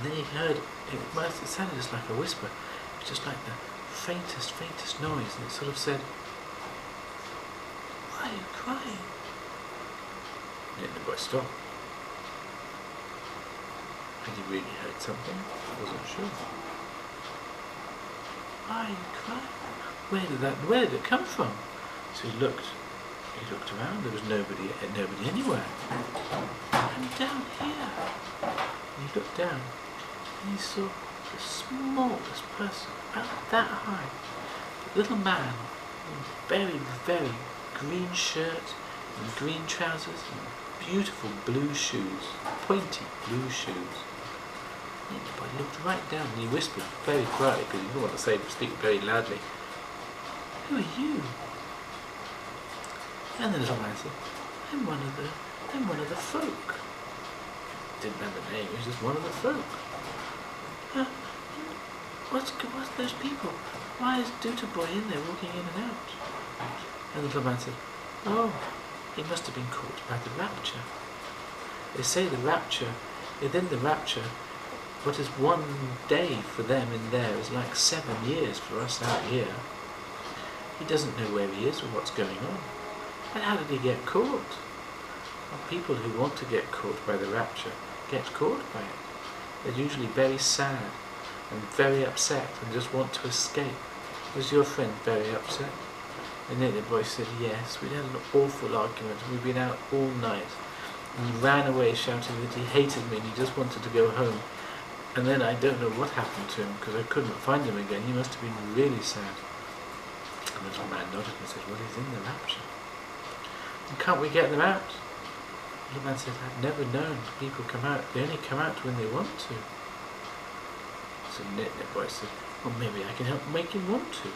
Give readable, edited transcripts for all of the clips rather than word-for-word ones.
And then he heard, it sounded just like a whisper, it was just like the faintest noise, and it sort of said, "Why are you crying?" And then the boy stopped. Had he really heard something? I wasn't sure. "Why are you crying? Where did it come from?" So he looked around, there was nobody anywhere. "I'm down here." And he looked down, and he saw the smallest person, about that high, a little man in very green shirt and green trousers and beautiful blue shoes, pointy blue shoes. And the boy looked right down and he whispered very quietly, because he didn't want to speak very loudly, "Who are you?" And the little man said, I'm one of the folk." Didn't know the name, he was just one of the folk. What's those people? Why is Duta Boy in there walking in and out?" And the little man said, "Oh, he must have been caught by the rapture. They say within the rapture, what is one day for them in there is like 7 years for us out here. He doesn't know where he is or what's going on. But how did he get caught?" Well, people who want to get caught by the rapture get caught by it. They're usually very sad and very upset and just want to escape. Was your friend very upset? And then the boy said, "Yes, we'd had an awful argument and we'd been out all night. And he ran away shouting that he hated me and he just wanted to go home. And then I don't know what happened to him because I couldn't find him again. He must have been really sad." And the little man nodded and said, "Well, he's in the rapture. And can't we get them out?" The little man said, "I've never known people come out. They only come out when they want to." So Nip Boy said, "Well, maybe I can help make him want to."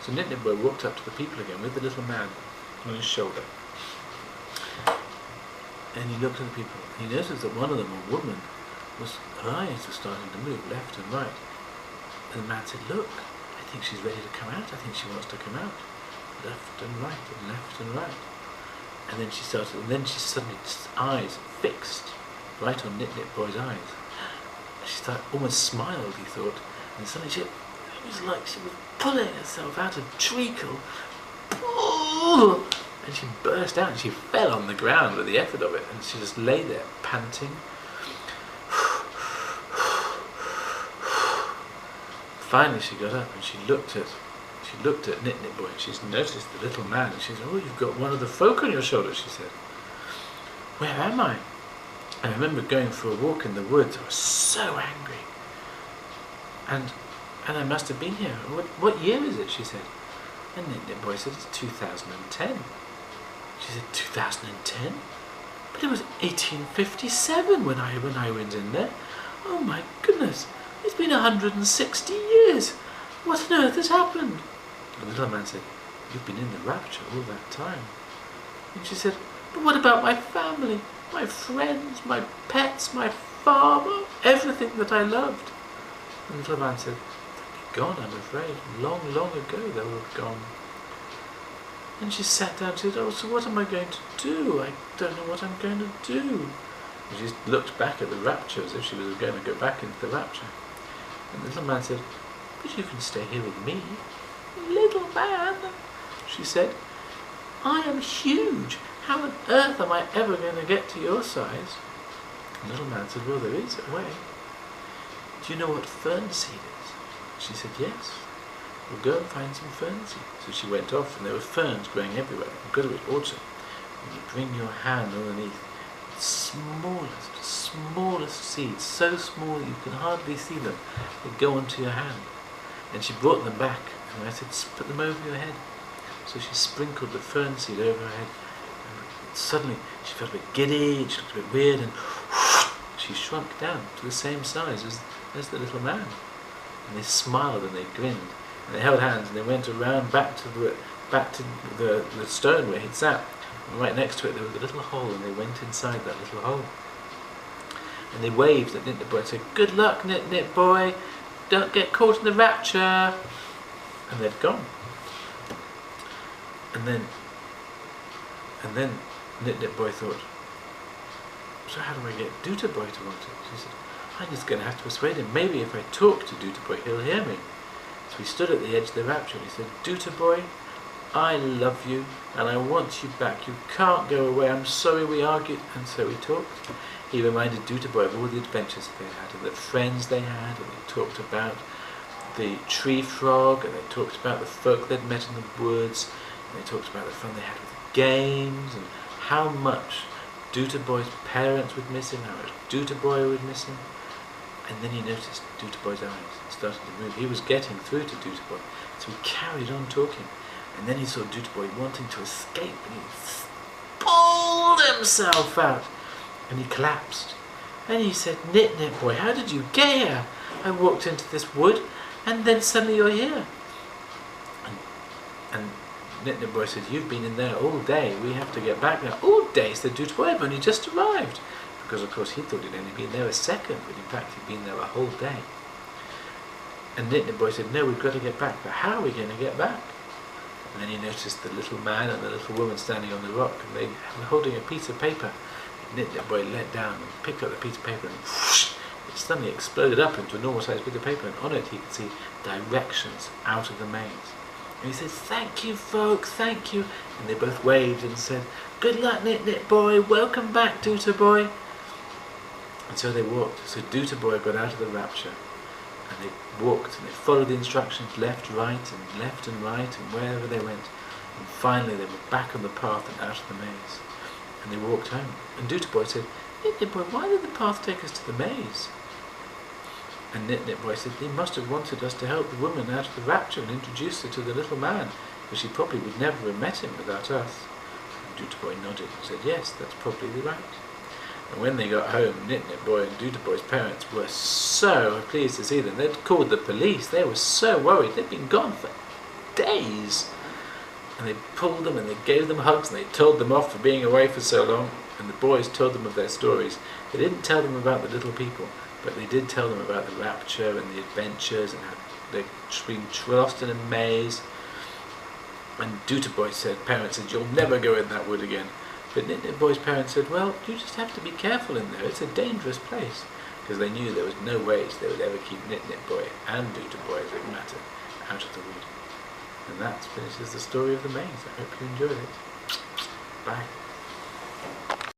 So Nip Boy walked up to the people again with the little man on his shoulder. And he looked at the people. He noticed that one of them, a woman, her eyes were starting to move left and right. And the man said, "Look, I think she's ready to come out. I think she wants to come out." Left and right and left and right. And then she suddenly, eyes fixed right on Nip Boy's eyes. She almost smiled, he thought, and suddenly it was like she was pulling herself out of treacle. And she burst out and she fell on the ground with the effort of it, and she just lay there panting. Finally she got up and she looked at Nip Boy, and she's noticed the little man, and she said, "Oh, you've got one of the folk on your shoulders," she said. "Where am I?" I remember going for a walk in the woods. I was so angry. And I must have been here. What year is it?" she said. And Nip Boy said, "It's 2010. She said, 2010? But it was 1857 when I went in there. Oh my goodness, it's been 160 years. What on earth has happened?" The little man said, "You've been in the rapture all that time." And she said, "But what about my family, my friends, my pets, my farm, everything that I loved?" And the little man said, "They'll be gone, I'm afraid. Long ago they were gone." And she sat down and said, "Oh, so what am I going to do? I don't know what I'm going to do." And she looked back at the rapture as if she was going to go back into the rapture. And the little man said, "But you can stay here with me." "Little man," she said, "I am huge. How on earth am I ever going to get to your size?" And the little man said, "Well, there is a way. Do you know what fern seed is?" She said, "Yes. We'll go and find some fern seed." So she went off, and there were ferns growing everywhere. Because it was autumn, and you bring your hand underneath, the smallest seeds, so small you can hardly see them, they go onto your hand. And she brought them back, and I said, "Put them over your head." So she sprinkled the fern seed over her head, and suddenly she felt a bit giddy, she looked a bit weird, and she shrunk down to the same size as the little man. And they smiled and they grinned, and they held hands, and they went around back to the stone where he'd sat. And right next to it there was a little hole, and they went inside that little hole. And they waved at Nip Boy and said, "Good luck, Nip Boy. Don't get caught in the rapture." And they'd gone. And then Nip Boy thought, "So how do I get Duta Boy to want it?" She said, I'm just going to have to persuade him. Maybe if I talk to Doodleboy, he'll hear me. So he stood at the edge of the rapture and he said, Doodleboy, I love you and I want you back. You can't go away. I'm sorry we argued. And so we talked. He reminded Doodleboy of all the adventures they had and the friends they had, and they talked about the tree frog, and they talked about the folk they'd met in the woods, and they talked about the fun they had with the games, and how much Doodleboy's parents would miss him, how much Doodleboy would miss him. And then he noticed Doodleboy's eyes started to move. He was getting through to Doodleboy, so he carried on talking. And then he saw Doodleboy wanting to escape, and he pulled himself out, and he collapsed. And he said, Nit Boy, how did you get here? I walked into this wood, and then suddenly you're here. And Nit Boy said, you've been in there all day. We have to get back now. All day, said Doodleboy. I've only just arrived. Because, of course, he thought he'd only been there a second, but in fact he'd been there a whole day. And Nit Boy said, no, we've got to get back. But how are we going to get back? And then he noticed the little man and the little woman standing on the rock, and they were holding a piece of paper. Nit Boy leant down and picked up the piece of paper, and whoosh, it suddenly exploded up into a normal-sized bit of paper, and on it he could see directions out of the maze. And he said, thank you, folks, thank you. And they both waved and said, good luck, Nit Boy, welcome back, Doodleboy. And so they walked. So Doodleboy got out of the rapture, and they walked, and they followed the instructions, left, right, and right, and wherever they went. And finally they were back on the path and out of the maze. And they walked home. And Doodleboy said, Nit Boy, why did the path take us to the maze? And Nit Boy said, he must have wanted us to help the woman out of the rapture and introduce her to the little man, because she probably would never have met him without us. And Doodleboy nodded and said, yes, that's probably right. And when they got home, Nit Boy and Doodleboy's parents were so pleased to see them. They'd called the police. They were so worried. They'd been gone for days. And they pulled them and they gave them hugs and they told them off for being away for so long. And the boys told them of their stories. They didn't tell them about the little people, but they did tell them about the rapture and the adventures and how they'd been lost in a maze. And Doodleboy said, parents said, you'll never go in that wood again. But Nit Boy's parents said, well, you just have to be careful in there. It's a dangerous place. Because they knew there was no ways they would ever keep Nit Boy and Doodleboy, as it mattered, out of the wood. And that finishes the story of the maze. I hope you enjoyed it. Bye.